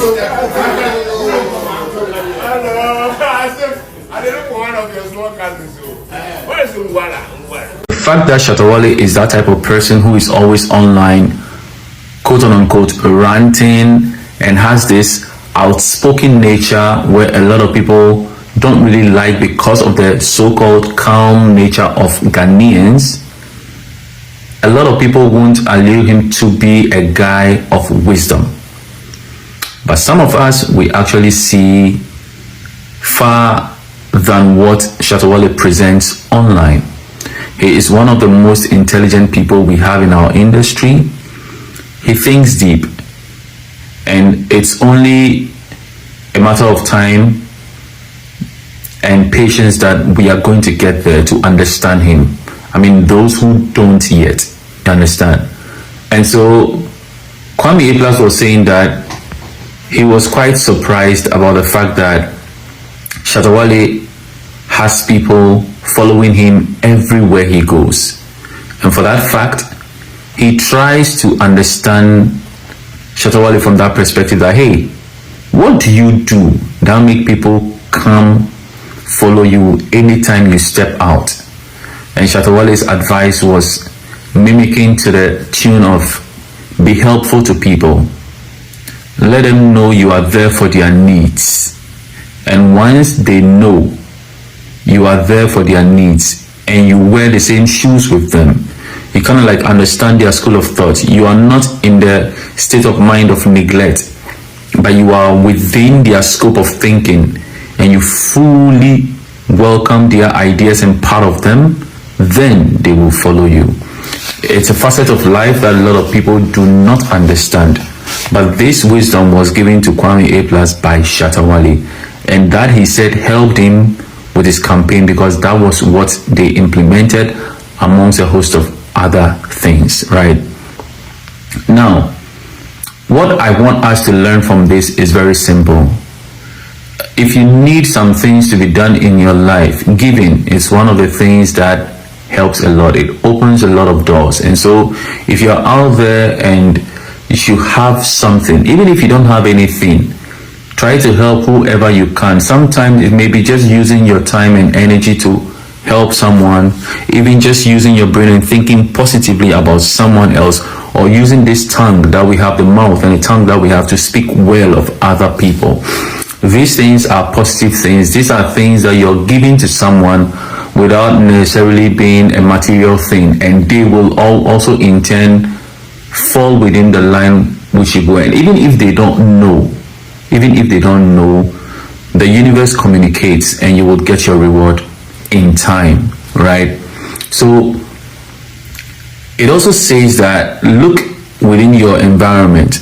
The fact that Shatta Wale is that type of person who is always online, quote unquote, ranting, and has this outspoken nature where a lot of people don't really like because of the so-called calm nature of Ghanaians, a lot of people won't allow him to be a guy of wisdom. But some of us, we actually see far than what Shatta Wale presents online. He is one of the most intelligent people we have in our industry. He thinks deep, and it's only a matter of time and patience that we are going to get there to understand him. I mean, those who don't yet understand. And so Kwame A+ was saying that he was quite surprised about the fact that Shatta Wale has people following him everywhere he goes. And for that fact, he tries to understand Shatta Wale from that perspective that, hey, what do you do that make people come follow you anytime you step out? And Shatta Wale's advice was mimicking to the tune of, be helpful to people. Let them know you are there for their needs. And once they know you are there for their needs and you wear the same shoes with them, you kind of like understand their school of thought. You are not in the state of mind of neglect, but you are within their scope of thinking, and you fully welcome their ideas and part of them, then they will follow you. It's a facet of life that a lot of people do not understand. But this wisdom was given to Kwame A+ by Shatta Wale, and that, he said, helped him with his campaign because that was what they implemented amongst a host of other things, right? Now, what I want us to learn from this is very simple. If you need some things to be done in your life, giving is one of the things that helps a lot. It opens a lot of doors. And so if you're out there and you have something, even if you don't have anything, try to help whoever you can. Sometimes it may be just using your time and energy to help someone, even just using your brain and thinking positively about someone else, or using this tongue that we have, the mouth and the tongue that we have, to speak well of other people. These things are positive things. These are things that you're giving to someone without necessarily being a material thing, and they will all also in turn fall within the line which you go. And even if they don't know, the universe communicates and you will get your reward in time, right? So it also says that look within your environment.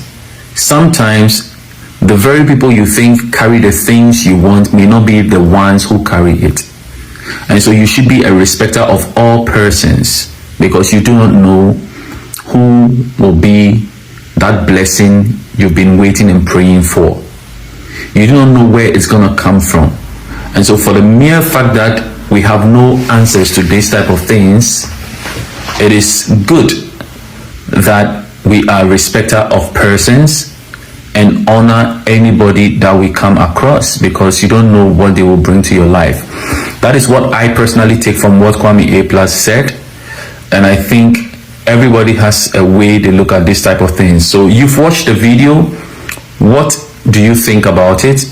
Sometimes the very people you think carry the things you want may not be the ones who carry it. And so you should be a respecter of all persons, because you do not know who will be that blessing you've been waiting and praying for. You do not know where it's going to come from. And so for the mere fact that we have no answers to this type of things, it is good that we are respecter of persons and honor anybody that we come across, because you don't know what they will bring to your life. That is what I personally take from what Kwame A+ said, and I think everybody has a way they look at this type of things. So you've watched the video. What do you think about it?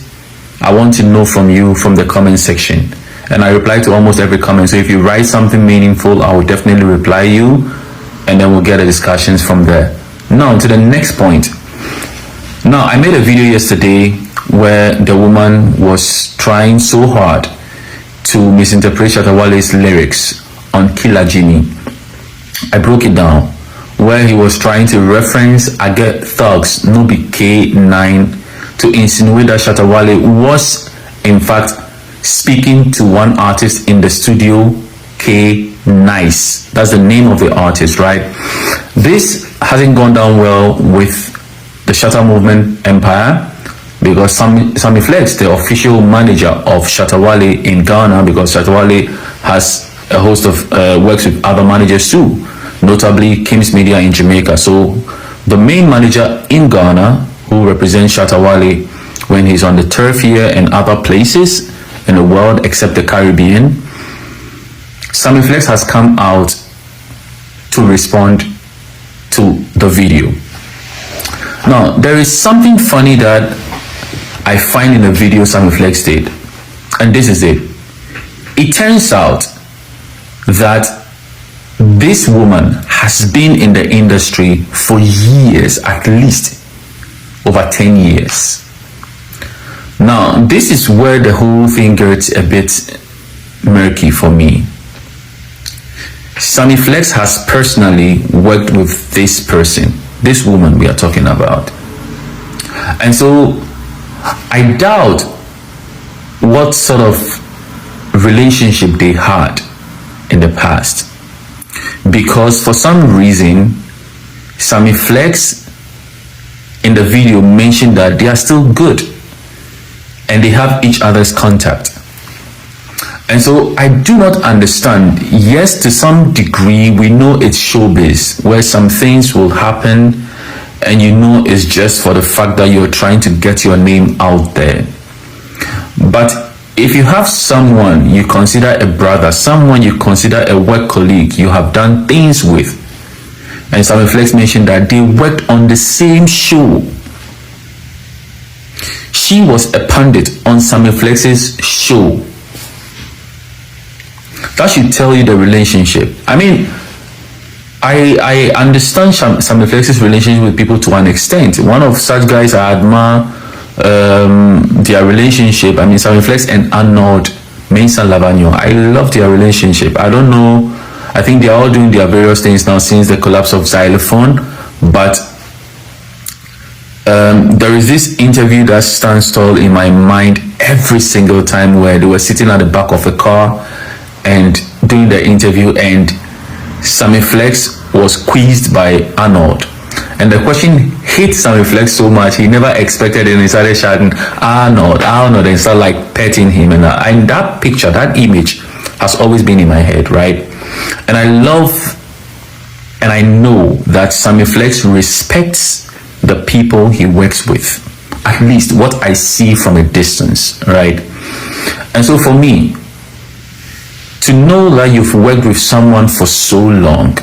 I want to know from you from the comment section, and I reply to almost every comment. So if you write something meaningful, I will definitely reply you, and then we'll get the discussions from there. Now to the next point. Now, I made a video yesterday where the woman was trying so hard to misinterpret Shatta Wale's lyrics on Killer Jimmy. I broke it down where he was trying to reference I Get Thugs No Be K9 to insinuate that Shatta Wale was in fact speaking to one artist in the studio, K Nice. That's the name of the artist, right? This hasn't gone down well with the Shatta Movement Empire, because Sammy Flex, the official manager of Shatta Wale in Ghana, because Shatta Wale has a host of works with other managers too, notably Kim's Media in Jamaica. So the main manager in Ghana, who represent Shatta Wale when he's on the turf here and other places in the world except the Caribbean, Sammy Flex has come out to respond to the video. Now, there is something funny that I find in the video Sammy Flex did, and this is it. It turns out that this woman has been in the industry for years, at least over 10 years. Now, this is where the whole thing gets a bit murky for me. Sammy Flex has personally worked with this person, this woman we are talking about. And so I doubt what sort of relationship they had in the past, because for some reason Sammy Flex in the video mentioned that they are still good and they have each other's contact. And so I do not understand. Yes, to some degree we know it's showbiz, where some things will happen and you know it's just for the fact that you're trying to get your name out there. But if you have someone you consider a brother, someone you consider a work colleague you have done things with, and Sammy Flex mentioned that they worked on the same show. She was a pundit on Sammy Flex's show. That should tell you the relationship. I mean, I understand Sammy Flex's relationship with people to an extent. One of such guys I admire their relationship. I mean, Sammy Flex and Arnold Mensah Lavagno. I love their relationship. I don't know. I think they are all doing their various things now since the collapse of Xylophone. But there is this interview that stands tall in my mind every single time, where they were sitting at the back of a car and doing the interview, and Sammy Flex was quizzed by Arnold. And the question hit Sammy Flex so much, he never expected it, and he started shouting, Arnold, and started like petting him. And that picture, that image has always been in my head, right? And I love and I know that Sammy Flex respects the people he works with, at least what I see from a distance, right? And so for me, to know that you've worked with someone for so long,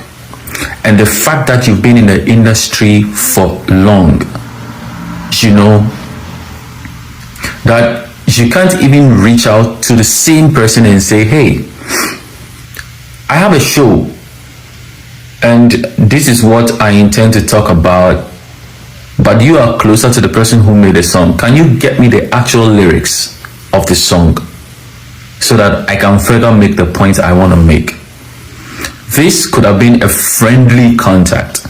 and the fact that you've been in the industry for long, you know, that you can't even reach out to the same person and say, hey, I have a show and this is what I intend to talk about, but you are closer to the person who made the song. Can you get me the actual lyrics of the song so that I can further make the point I want to make? This could have been a friendly contact.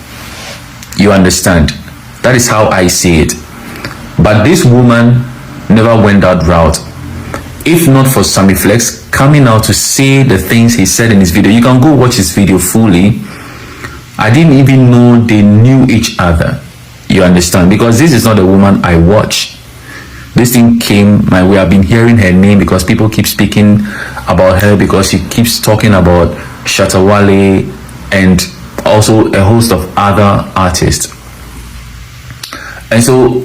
You understand? That is how I see it. But this woman never went that route. If not for Sammy Flex coming out to say the things he said in his video, you can go watch his video fully. I didn't even know they knew each other. You understand? Because this is not a woman I watch. This thing came my way. I've been hearing her name because people keep speaking about her, because she keeps talking about Shatta Wale and also a host of other artists. And so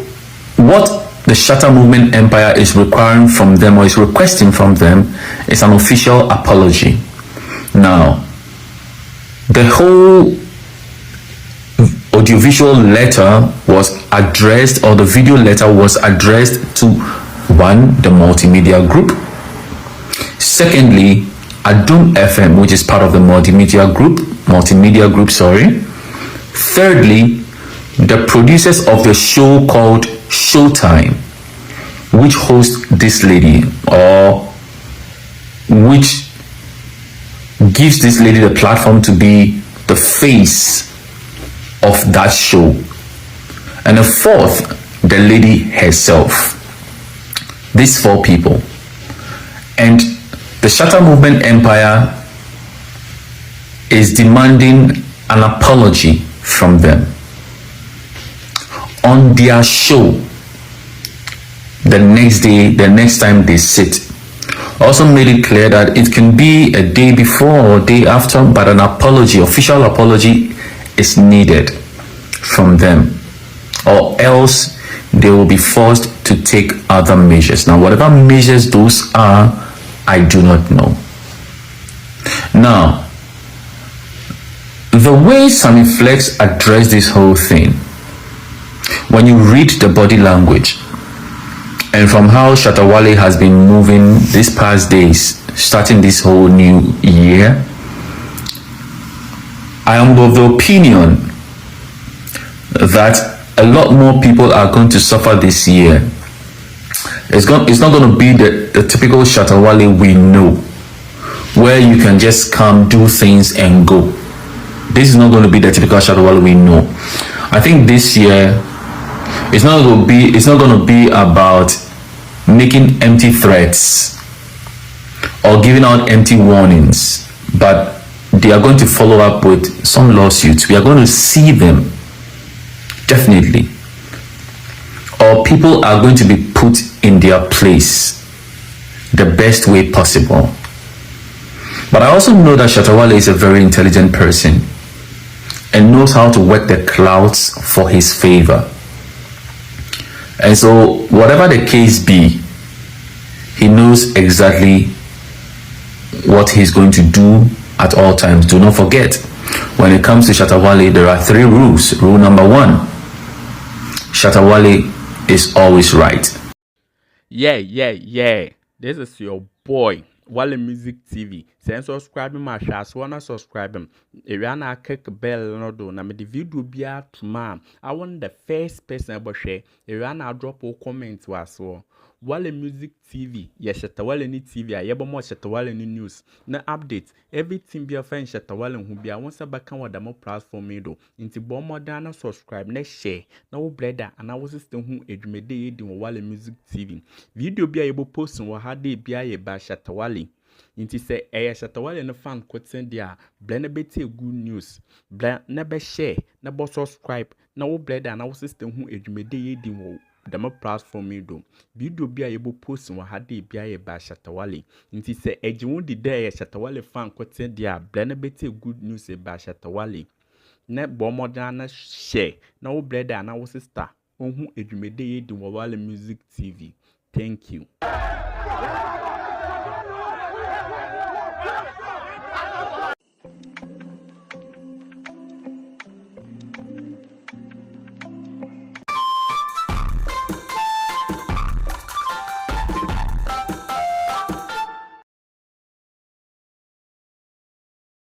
what the Shatta Movement Empire is requiring from them, or is requesting from them, is an official apology. Now, the whole audiovisual letter was addressed, or the video letter was addressed to, one, the multimedia group. Secondly, Adum FM, which is part of the multimedia group. Thirdly, the producers of the show called Showtime, which hosts this lady, or which gives this lady the platform to be the face of that show. And the fourth, the lady herself. These four people. And the Shatta Movement Empire is demanding an apology from them. On their show, the next day, the next time they sit, also made it clear that it can be a day before or day after, but an apology, official apology, is needed from them, or else they will be forced to take other measures. Now, whatever measures those are, I do not know. Now, the way Sammy Flex addressed this whole thing, when you read the body language, and from how Shatta Wale has been moving these past days, starting this whole new year, I am of the opinion that a lot more people are going to suffer this year. It's not going to be the typical Shatta Wale we know, where you can just come, do things, and go. This is not going to be the typical Shatta Wale we know. I think this year, it's not going to be about making empty threats or giving out empty warnings, but they are going to follow up with some lawsuits. We are going to see them, definitely. Or people are going to be put in their place the best way possible. But I also know that Shatta Wale is a very intelligent person and knows how to work the clouds for his favor. And so, whatever the case be, he knows exactly what he's going to do at all times. Do not forget, when it comes to Shatta Wale, there are 3 rules. Rule number 1, Shatta Wale is always right. Yeah. This is your boy, Wale Music TV. Send subscribe my shots, wanna subscribe him. If you na click bell no do na me the video be out tomorrow. I want the first person about share. If you na drop a comment was Wale Music TV, yes, Shatta Wale ni TV, I yeba more Shatta Wale ni news. Na update, everything be a friend Shatta Wale who be a once a back on the more platform do. Into bomb more than subscribe, next share, no brother, and I was still who edumede in Wale Music TV. Video be able post and what had they be a by Shatta Wale. Inti say Shatta Wale no fan quote send dia blend beti good news. Blend never share, never subscribe, no brother, and I was still who edumede in the more platform do. Video be able post and what had they be a by Shatta Wale. Inti say won't the day Shatta Wale fan quote send dia blend beti good news by Shatta Wale. Ne bomb than share, no brother, and I was sister. Who edumede in Wale Music TV. Thank you.